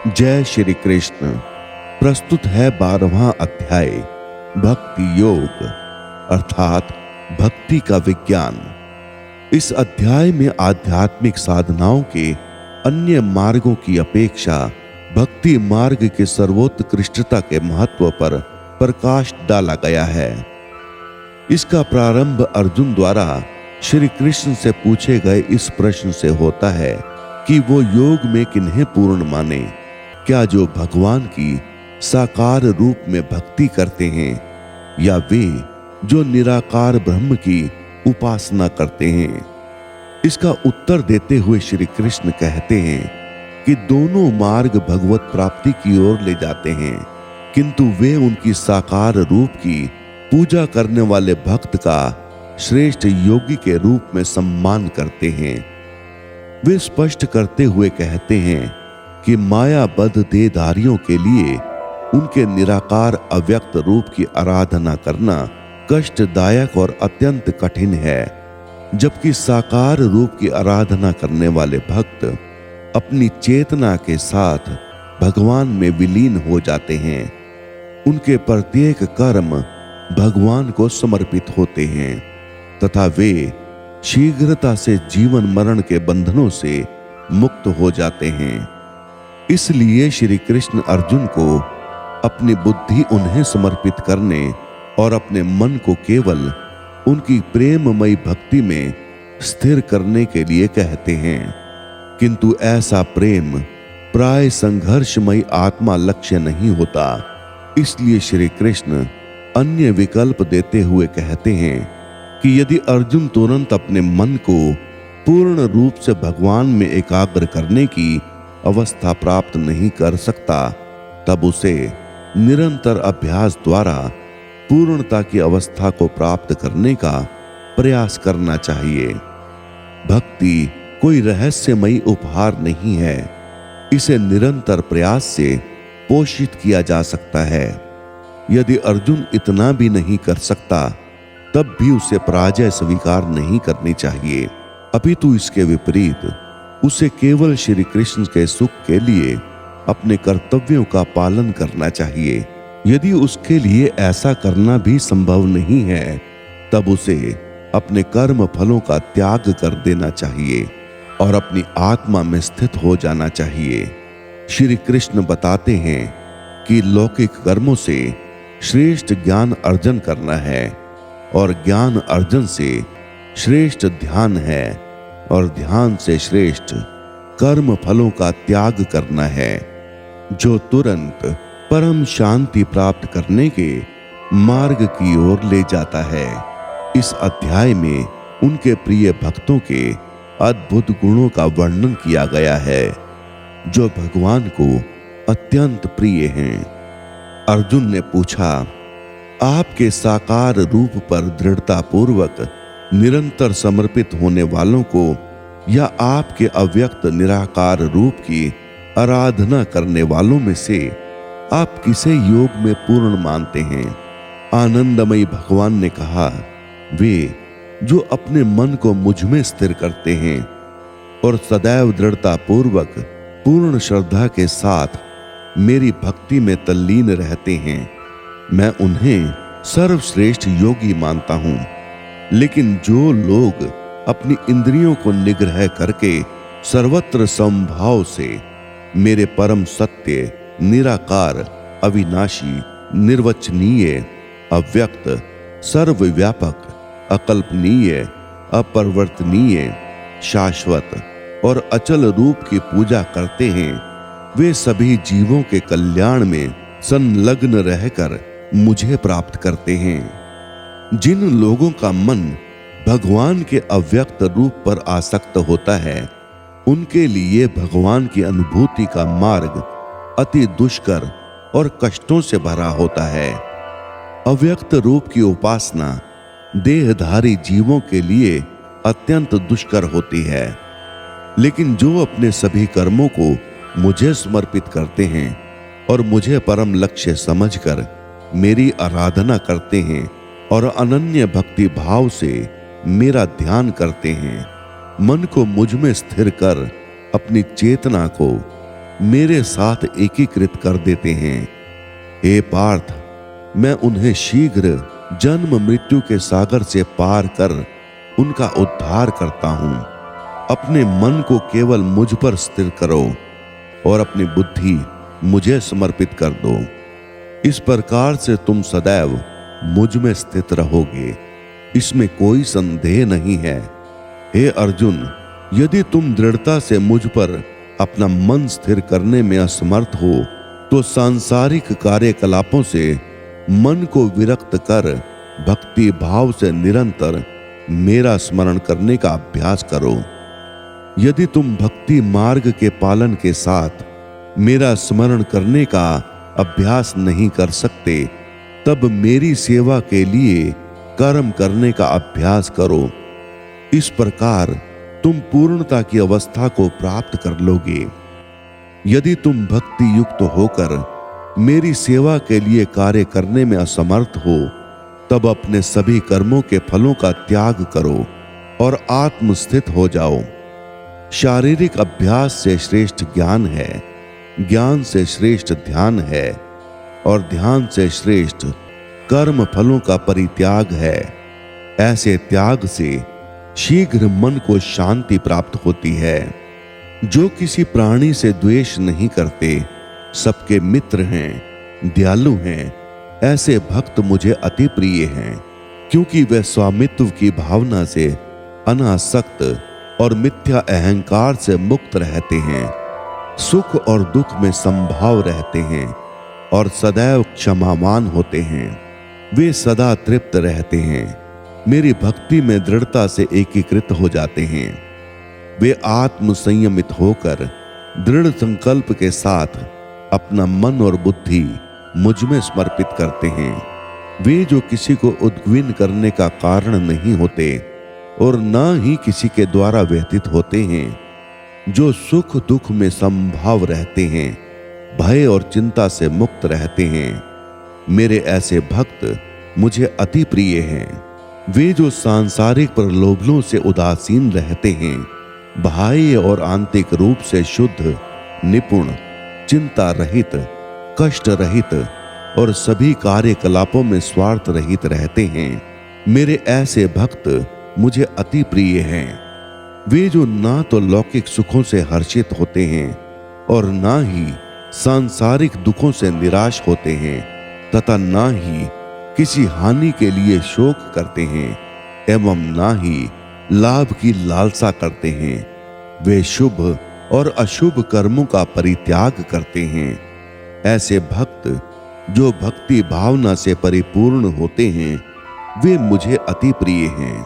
जय श्री कृष्ण। प्रस्तुत है 12वां अध्याय भक्ति योग अर्थात भक्ति का विज्ञान। इस अध्याय में आध्यात्मिक साधनाओं के अन्य मार्गों की अपेक्षा भक्ति मार्ग के सर्वोत्कृष्टता के महत्व पर प्रकाश डाला गया है। इसका प्रारंभ अर्जुन द्वारा श्री कृष्ण से पूछे गए इस प्रश्न से होता है कि वो योग में किन्हें पूर्ण माने, क्या जो भगवान की साकार रूप में भक्ति करते हैं या वे जो निराकार ब्रह्म की उपासना करते हैं। इसका उत्तर देते हुए श्री कृष्ण कहते हैं कि दोनों मार्ग भगवत प्राप्ति की ओर ले जाते हैं, किंतु वे उनकी साकार रूप की पूजा करने वाले भक्त का श्रेष्ठ योगी के रूप में सम्मान करते हैं। वे स्पष्ट करते हुए कहते हैं कि मायाबद्ध देहधारियों के लिए उनके निराकार अव्यक्त रूप की आराधना करना कष्टदायक और अत्यंत कठिन है, जबकि साकार रूप की आराधना करने वाले भक्त अपनी चेतना के साथ भगवान में विलीन हो जाते हैं। उनके प्रत्येक कर्म भगवान को समर्पित होते हैं तथा वे शीघ्रता से जीवन मरण के बंधनों से मुक्त हो जाते हैं। इसलिए श्री कृष्ण अर्जुन को अपनी बुद्धि उन्हें समर्पित करने और अपने मन को केवल उनकी प्रेममयी भक्ति में स्थिर करने के लिए कहते हैं, किंतु ऐसा प्रेम प्राय संघर्षमयी आत्मा लक्ष्य नहीं होता। इसलिए श्री कृष्ण अन्य विकल्प देते हुए कहते हैं कि यदि अर्जुन तुरंत अपने मन को पूर्ण रूप से भगवान में एकाग्र करने की अवस्था प्राप्त नहीं कर सकता, तब उसे निरंतर अभ्यास द्वारा पूर्णता की अवस्था को प्राप्त करने का प्रयास करना चाहिए। भक्ति कोई रहस्यमयी उपहार नहीं है, इसे निरंतर प्रयास से पोषित किया जा सकता है। यदि अर्जुन इतना भी नहीं कर सकता, तब भी उसे पराजय स्वीकार नहीं करनी चाहिए, अपितु इसके विपरीत उसे केवल श्री कृष्ण के सुख के लिए अपने कर्तव्यों का पालन करना चाहिए। यदि उसके लिए ऐसा करना भी संभव नहीं है, तब उसे अपने कर्म फलों का त्याग कर देना चाहिए और अपनी आत्मा में स्थित हो जाना चाहिए। श्री कृष्ण बताते हैं कि लौकिक कर्मों से श्रेष्ठ ज्ञान अर्जन करना है और ज्ञान अर्जन से श्रेष्ठ ध्यान है और ध्यान से श्रेष्ठ कर्म फलों का त्याग करना है, जो तुरंत परम शांति प्राप्त करने के मार्ग की ओर ले जाता है। इस अध्याय में उनके प्रिय भक्तों के अद्भुत गुणों का वर्णन किया गया है, जो भगवान को अत्यंत प्रिय हैं। अर्जुन ने पूछा, आपके साकार रूप पर दृढ़ता पूर्वक निरंतर समर्पित होने वालों को या आपके अव्यक्त निराकार रूप की आराधना करने वालों में से आप किसे योग में पूर्ण मानते हैं? आनंदमयी भगवान ने कहा, वे जो अपने मन को मुझ में स्थिर करते हैं और सदैव दृढ़ता पूर्वक पूर्ण श्रद्धा के साथ मेरी भक्ति में तल्लीन रहते हैं। मैं उन्हें सर्वश्रेष्ठ योगी मानता हूं। लेकिन जो लोग अपनी इंद्रियों को निग्रह करके सर्वत्र समभाव से मेरे परम सत्य, निराकार, अविनाशी, निर्वचनीय, अव्यक्त, सर्वव्यापक, अकल्पनीय, अपरिवर्तनीय, शाश्वत और अचल रूप की पूजा करते हैं, वे सभी जीवों के कल्याण में संलग्न रहकर मुझे प्राप्त करते हैं। जिन लोगों का मन भगवान के अव्यक्त रूप पर आसक्त होता है, उनके लिए भगवान की अनुभूति का मार्ग अति दुष्कर और कष्टों से भरा होता है। अव्यक्त रूप की उपासना देहधारी जीवों के लिए अत्यंत दुष्कर होती है, लेकिन जो अपने सभी कर्मों को मुझे समर्पित करते हैं और मुझे परम लक्ष्य समझकर मेरी आराधना करते हैं और अनन्य भक्ति भाव से मेरा ध्यान करते हैं, मन को मुझ में स्थिर कर अपनी चेतना को मेरे साथ एकीकृत कर देते हैं। हे पार्थ, मैं उन्हें शीघ्र जन्म मृत्यु के सागर से पार कर उनका उद्धार करता हूं। अपने मन को केवल मुझ पर स्थिर करो और अपनी बुद्धि मुझे समर्पित कर दो। इस प्रकार से तुम सदैव मुझ में स्थित रहोगे, इसमें कोई संदेह नहीं है। हे अर्जुन, यदि तुम दृढ़ता से मुझ पर अपना मन स्थिर करने में असमर्थ हो तो सांसारिक कार्यकलापों से मन को विरक्त कर भक्ति भाव से निरंतर मेरा स्मरण करने का अभ्यास करो। यदि तुम भक्ति मार्ग के पालन के साथ मेरा स्मरण करने का अभ्यास नहीं कर सकते, तब मेरी सेवा के लिए कर्म करने का अभ्यास करो। इस प्रकार तुम पूर्णता की अवस्था को प्राप्त कर लोगे। यदि तुम भक्ति युक्त होकर मेरी सेवा के लिए कार्य करने में असमर्थ हो, तब अपने सभी कर्मों के फलों का त्याग करो और आत्मस्थित हो जाओ। शारीरिक अभ्यास से श्रेष्ठ ज्ञान है, ज्ञान से श्रेष्ठ ध्यान है और ध्यान से श्रेष्ठ कर्म फलों का परित्याग है। ऐसे त्याग से शीघ्र मन को शांति प्राप्त होती है। जो किसी प्राणी से द्वेष नहीं करते, सबके मित्र हैं, दयालु हैं, ऐसे भक्त मुझे अति प्रिय हैं, क्योंकि वे स्वामित्व की भावना से अनासक्त और मिथ्या अहंकार से मुक्त रहते हैं, सुख और दुख में समभाव रहते हैं और सदैव क्षमावान होते हैं। वे सदा तृप्त रहते हैं, मेरी भक्ति में दृढ़ता से एकीकृत हो जाते हैं। वे आत्म संयमित होकर दृढ़ संकल्प के साथ अपना मन और बुद्धि मुझ में समर्पित करते हैं। वे जो किसी को उद्विग्न करने का कारण नहीं होते और न ही किसी के द्वारा व्यतीत होते हैं, जो सुख दुख में समभाव रहते हैं, भय और चिंता से मुक्त रहते हैं, मेरे ऐसे भक्त मुझे अति प्रिय हैं। वे जो सांसारिक प्रलोभनों से उदासीन रहते हैं, बाह्य और आंतरिक रूप से शुद्ध, निपुण, चिंता रहित, कष्ट रहित और सभी कार्यकलापों में स्वार्थ रहित रहते हैं, मेरे ऐसे भक्त मुझे अति प्रिय हैं। वे जो ना तो लौकिक सुखों से हर्षित होते हैं और ना ही सांसारिक दुखों से निराश होते हैं, तथा ना ही किसी हानि के लिए शोक करते हैं एवं ना ही लाभ की लालसा करते हैं। वे शुभ और अशुभ कर्मों का परित्याग करते हैं। ऐसे भक्त जो भक्ति भावना से परिपूर्ण होते हैं, वे मुझे अति प्रिय हैं।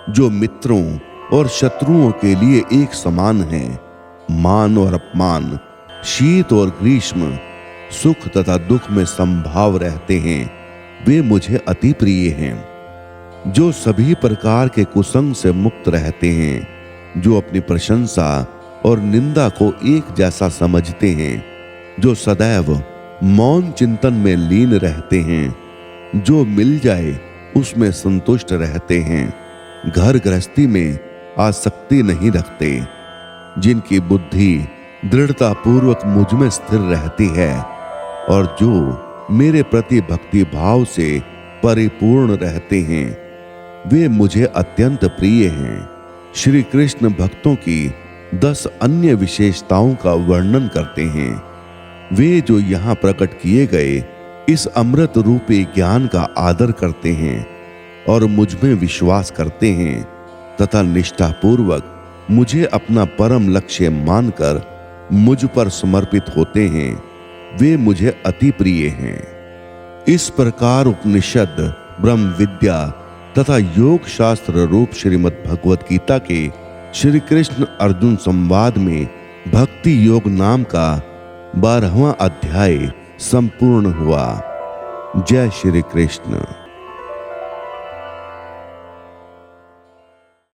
जो मित्रों और शत्रुओं के लिए एक समान हैं, मान और अपमान, शीत और ग्रीष्म, सुख तथा दुख में समभाव रहते हैं, वे मुझे अति प्रिय हैं। जो सभी प्रकार के कुसंग से मुक्त रहते हैं, जो अपनी प्रशंसा और निंदा को एक जैसा समझते हैं, जो सदैव मौन चिंतन में लीन रहते हैं, जो मिल जाए उसमें संतुष्ट रहते हैं, घर गृहस्थी में आसक्ति नहीं रखते, जिनकी बुद्धि दृढ़ता पूर्वक मुझ में स्थिर रहती है और जो मेरे प्रति भक्ति भाव से परिपूर्ण रहते हैं, वे मुझे अत्यंत प्रिय हैं। श्री कृष्ण भक्तों की 10 अन्य विशेषताओं का वर्णन करते हैं। वे जो यहाँ प्रकट किए गए इस अमृत रूपी ज्ञान का आदर करते हैं और मुझ में विश्वास करते हैं तथा निष्ठापूर्वक मुझे अपना परम लक्ष्य मानकर मुझ पर समर्पित होते हैं, वे मुझे अति प्रिय हैं। इस प्रकार उपनिषद, ब्रह्म विद्या तथा योग शास्त्र रूप श्रीमद् भगवत गीता के श्री कृष्ण अर्जुन संवाद में भक्ति योग नाम का 12वां अध्याय संपूर्ण हुआ। जय श्री कृष्ण।